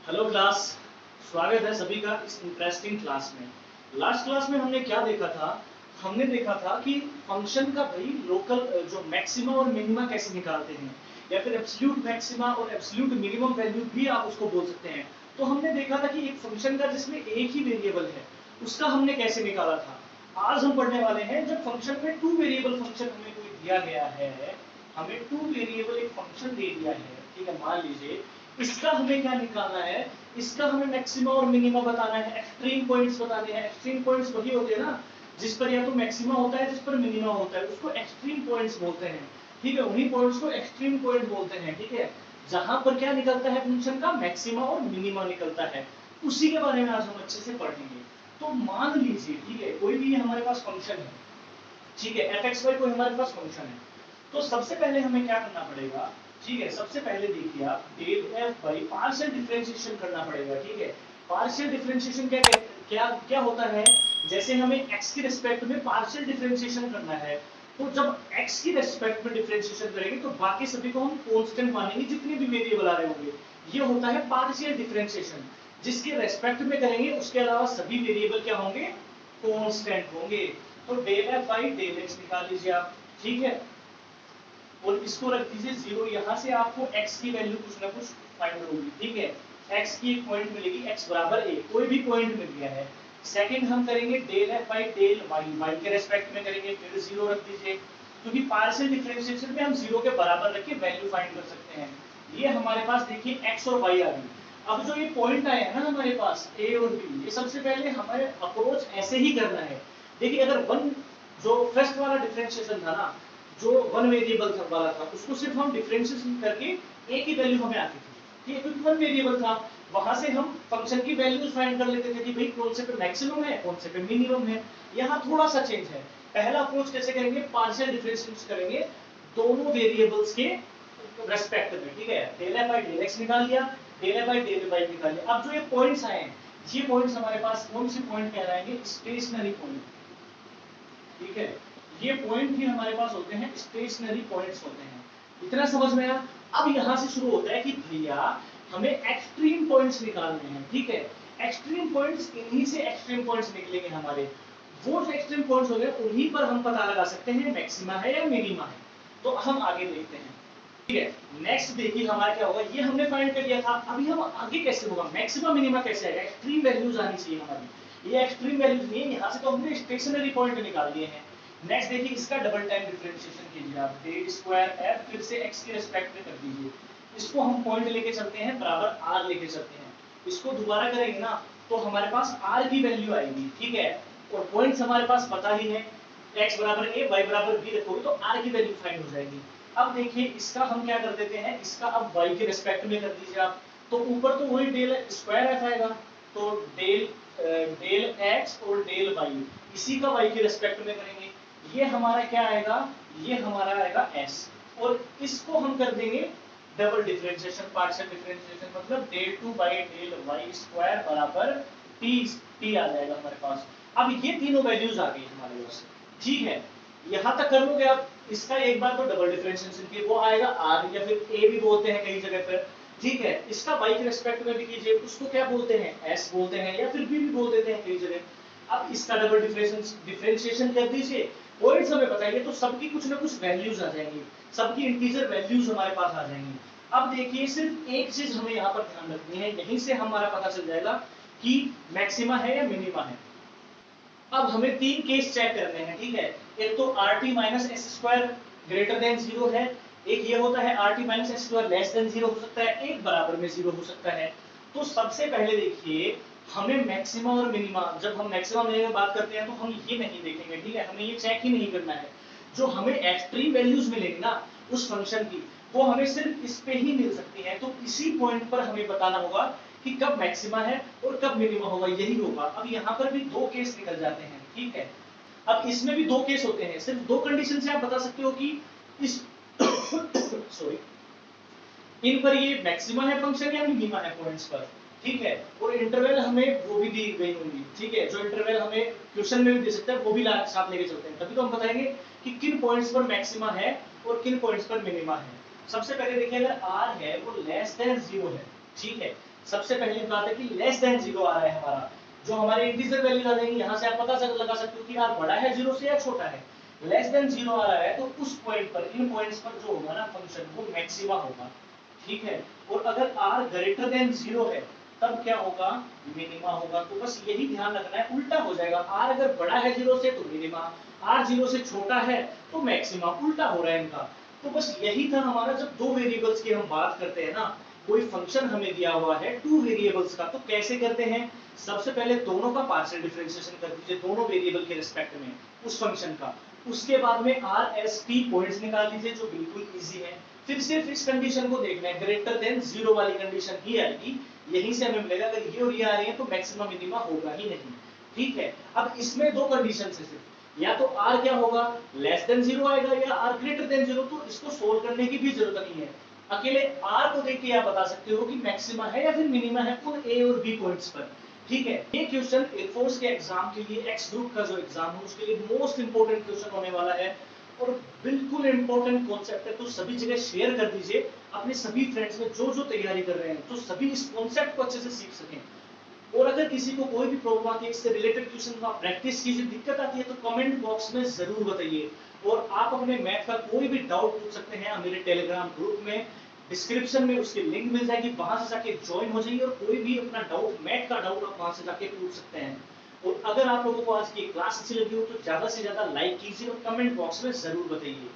Hello class. स्वागत है सभी का इस इंटरेस्टिंग क्लास में। लास्ट क्लास में हमने क्या देखा था? हमने देखा था कि फंक्शन का भाई लोकल जो मैक्सिमा और मिनिमा कैसे निकालते हैं, या फिर एब्सोल्यूट मैक्सिमा और एब्सोल्यूट मिनिमम वैल्यू भी आप उसको बोल सकते हैं। तो हमने देखा था कि एक फंक्शन का जिसमें एक ही वेरिएबल है उसका हमने कैसे निकाला था। आज हम पढ़ने वाले हैं जब फंक्शन में टू वेरिएबल फंक्शन हमें कोई दिया गया है, हमें टू वेरिएबल एक फंक्शन दे दिया है, ठीक है, मान लीजिए। इसका हमें क्या निकालना है? इसका हमें मैक्सिमा और मिनिमा बताना है, एक्सट्रीम पॉइंट्स बताने हैं। एक्सट्रीम पॉइंट्स वही होते हैं ना जिस पर या तो मैक्सिमा होता है जिस पर मिनिमा होता है, उसको एक्सट्रीम पॉइंट्स बोलते हैं। ठीक है, उन्हीं पॉइंट्स को एक्सट्रीम पॉइंट बोलते हैं। ठीक है, जहां पर क्या निकलता है फंक्शन का मैक्सिमा और मिनिमा निकलता है, उसी के बारे में आज हम अच्छे से पढ़ेंगे। तो मान लीजिए, ठीक है, कोई भी हमारे पास फंक्शन है, ठीक है, एफ एक्स वाई कोई हमारे पास फंक्शन है। तो सबसे पहले हमें क्या करना पड़ेगा? ठीक है, सबसे पहले देखिए आप del F by partial differentiation करना पड़ेगा। ठीक है, पार्शियल डिफरेंशिएशन क्या क्या क्या होता है? जैसे हमें x की रिस्पेक्ट में पार्शियल डिफरेंशिएशन करना है, तो जब x की रिस्पेक्ट में डिफरेंशिएशन करेंगे तो बाकी सभी को हम कांस्टेंट मानेंगे, जितने भी वेरिएबल आ रहे होंगे। ये होता है पार्शियल डिफरेंशिएशन। जिसके रेस्पेक्ट में करेंगे उसके अलावा सभी वेरिएबल क्या होंगे? कांस्टेंट होंगे। तो del F by del X निकाल लीजिए आप। ठीक है, और इसको रख दीजिए जीरो। यहां से आपको x की वैल्यू कुछ ना कुछ फाइंड होगी। ठीक है, x की एक पॉइंट मिलेगी, x बराबर a, कोई भी पॉइंट मिल गया है। सेकंड हम करेंगे del F by del Y, Y के रेस्पेक्ट में करेंगे, फिर जीरो रख दीजिए, क्योंकि पार्शियल डिफरेंशिएशन में हम जीरो के बराबर रख के वैल्यू फाइंड कर सकते हैं। ये हमारे पास देखिए x और y आ गई। अब जो ये पॉइंट आया है ना हमारे पास a और b, ये सबसे पहले हमारे अप्रोच ऐसे ही करना है। देखिए, अगर वन जो फर्स्ट वाला डिफरेंशिएशन था ना, जो वन वेरिएबल वाला था, उसको सिर्फ हम डिफरेंशिएशन करके एक ही वैल्यू हमें आती थी। ठीक है, क्योंकि वन वेरिएबल था, वहां से हम फंक्शन की वैल्यूज फाइंड कर लेते थे कि भाई कौन से पे मैक्सिमम है कौन से पे मिनिमम है। यहाँ थोड़ा सा चेंज है। पहला अप्रोच कैसे करेंगे? पार्शियल डिफरेंशिएशन करेंगे दोनों वेरिएबल्स के रेस्पेक्ट में। ठीक है, del F by del X निकाल लिया, del F by del Y निकाल लिया। अब जो ये पॉइंट्स आए हैं, ये पॉइंट्स हमारे पास कौन से पॉइंट कहलाएंगे? Stationary point. ठीक है, ये पॉइंट ही हमारे पास होते हैं स्टेशनरी पॉइंट्स होते हैं। इतना समझ में आया? अब यहां से शुरू होता है कि भैया हमें एक्सट्रीम पॉइंट्स निकालने हैं। ठीक है, एक्सट्रीम पॉइंट्स, इन्हीं से एक्सट्रीम पॉइंट्स निकलेंगे हमारे। वो जो एक्सट्रीम पॉइंट्स हो गए उन्हीं पर हम पता लगा सकते हैं मैक्सिमा है या मिनिमा है। तो हम आगे देखते हैं। ठीक है, नेक्स्ट देखिए हमारा क्या होगा। ये हमने फाइंड कर लिया था, अभी हम आगे कैसे होगा, मैक्सिमा मिनिमा कैसे आएगा? एक्सट्रीम वैल्यूज आनी चाहिए हमारी। ये एक्सट्रीम वैल्यूज नहीं है, यहाँ से तो हमने स्टेशनरी पॉइंट निकाल लिए हैं। नेक्स्ट देखिए, इसका डबल टाइम डिफरेंशिएशन कीजिए आप, डेल स्क्वायर एफ फिर से x के रिस्पेक्ट में कर दीजिए। इसको हम पॉइंट लेके चलते हैं, बराबर r लेके चलते हैं। इसको दोबारा करेंगे ना तो हमारे पास r की वैल्यू आएगी। ठीक है, और पॉइंट्स हमारे पास पता ही है, x बराबर a y बराबर b रखोगे तो r की वैल्यू फाइंड हो जाएगी। अब देखिए इसका हम क्या कर देते हैं, इसका अब y के रिस्पेक्ट में कर दीजिए आप। तो ऊपर तो वही डेल स्क्वायर एफ आएगा, तो डेल डेल x और डेल y, इसी का y के रिस्पेक्ट में करेंगे। ये हमारा क्या आएगा? ये हमारा आएगा s, और इसको हम कर देंगे डबल डिफरेंशिएशन, पार्शियल डिफरेंशिएशन, मतलब del two by del Y square बराबर टी, टी आ जाएगा हमारे पास। अब ये तीनों वैल्यूज आ गई हमारे पास। ठीक है, यहां तक कर लोगे आप। इसका एक बार तो डबल डिफरेंशिएशन की वो आएगा r, या फिर a भी बोलते हैं कई जगह पर। ठीक है, इसका y के रिस्पेक्ट में भी कीजिए, उसको क्या बोलते हैं? s बोलते हैं, या फिर b भी बोल देते हैं कई जगह। अब इसका डबल डिफरेंशिएशन कर दीजिए, पॉइंट्स हमें बताइए, तो सबकी कुछ ना कुछ वैल्यूज आ जाएंगी, सबकी इंटीजर वैल्यूज हमारे पास आ जाएंगी। अब देखिए सिर्फ एक चीज हमें यहाँ पर ध्यान रखनी है, यहीं से हमारा पता चल जाएगा कि मैक्सिमा है या मिनिमा है। अब हमें तीन केस चेक करने हैं। ठीक है, एक तो R T minus S square greater than zero है, एक ये होता है R T minus S square less than zero हो सकता है, एक बराबर में जीरो हो सकता है। तो सबसे पहले देखिए हमें मैक्सिमा और मिनिमा, जब हम मैक्सिमा मिनिमा की बात करते हैं तो हम ये नहीं देखेंगे। ठीक है, हमें ये चेक ही नहीं करना है। जो हमें एक्सट्रीम वैल्यूज मिलेंगी ना उस फंक्शन की, वो हमें सिर्फ इस पे ही मिल सकती है। तो इसी पॉइंट पर हमें बताना होगा कि कब मैक्सिमा है और कब मिनिमा होगा, यही होगा। अब यहाँ पर भी दो केस निकल जाते हैं। ठीक है, अब इसमें भी दो केस होते हैं, सिर्फ दो कंडीशन से आप बता सकते हो कि इस सॉरी, इन पर ये मैक्सिमा है फंक्शन या मिनिमा है पॉइंट्स पर। ठीक है, और इंटरवल हमें वो भी दी गई होंगी। ठीक है, जो इंटरवल हमें क्वेश्चन में भी दे सकते हैं वो भी साथ लेके चलते हैं, तभी तो हम बताएंगे कि किन पॉइंट्स पर मैक्सिमा है और किन पॉइंट्स पर मिनिमा है। सबसे पहले देखिए, अगर r है वो लेस देन जीरो है, ठीक है, सबसे पहली बात है कि लेस देन जीरो आ रहा है हमारा, जो हमारे इंटीजर वैल्यूज आ जाएंगी, यहाँ से आप पता लगा सकते हो कि आर बड़ा है जीरो से या छोटा है। लेस देन जीरो आ रहा है तो उस पॉइंट पर, इन पॉइंट्स पर जो होगा ना फंक्शन, वो मैक्सिमा होगा, ठीक है। और अगर आर ग्रेटर देन जीरो है तब क्या होगा, मिनिमा होगा। तो बस यही ध्यान रखना है, उल्टा हो जाएगा, आर अगर बड़ा है जीरो से तो मिनिमा, आर जीरो से छोटा है तो मैक्सिमा, उल्टा हो रहा है इनका। तो बस यही था हमारा, जब दो वेरिएबल्स की हम बात करते हैं ना, कोई फंक्शन हमें दिया हुआ है टू वेरिएबल्स का, तो कैसे करते हैं, सबसे पहले दोनों का पार्शियल डिफरेंशिएशन कर दीजिए, दोनों वेरिएबल के रिस्पेक्ट में उस फंक्शन का। उसके बाद में आर एस टी पॉइंट्स निकाल लीजिए, जो बिल्कुल इजी है। फिर सिर्फ इस कंडीशन को देखना है, ग्रेटर देन जीरो वाली कंडीशन ही आएगी, यहीं से हमें मिलेगा। अगर ये और ये आ रही है तो मैक्सिमम मिनिमा होगा ही नहीं, ठीक है। अब इसमें दो कंडीशन है सिर्फ, या तो r क्या होगा, लेस देन जीरो आएगा, या r ग्रेटर देन जीरो। तो इसको सोल्व करने की भी जरूरत नहीं है, अकेले r को देख के आप बता सकते हो कि मैक्सिमा है या फिर मिनिमा है उन a और b पॉइंट्स पर, ठीक है। ये क्वेश्चन एयरफोर्स के एग्जाम के लिए, एक्स ग्रुप का जो एग्जाम है उसके लिए मोस्ट इंपोर्टेंट क्वेश्चन होने वाला है, और बिल्कुल इंपॉर्टेंट कॉन्सेप्ट है। तो सभी जगह शेयर कर दीजिए अपने सभी फ्रेंड्स में, जो जो तैयारी कर रहे हैं, तो सभी इस कॉन्सेप्ट को अच्छे से सीख सकें। और अगर किसी को कोई भी प्रॉब्लम आती है, इससे रिलेटेड क्वेश्चन का प्रैक्टिस कीजिए, दिक्कत आती है तो कमेंट बॉक्स में जरूर बताइए। और आप अपने मैथ का कोई भी डाउट पूछ सकते हैं मेरे टेलीग्राम ग्रुप में, डिस्क्रिप्शन में उसकी लिंक मिल जाएगी, वहां से जाके ज्वाइन हो जाइए, और कोई भी अपना डाउट, मैथ का डाउट, आप वहां से जाके पूछ सकते हैं। और अगर आप लोगों को आज की क्लास अच्छी लगी हो तो ज्यादा से ज्यादा लाइक कीजिए और कमेंट बॉक्स में जरूर बताइए।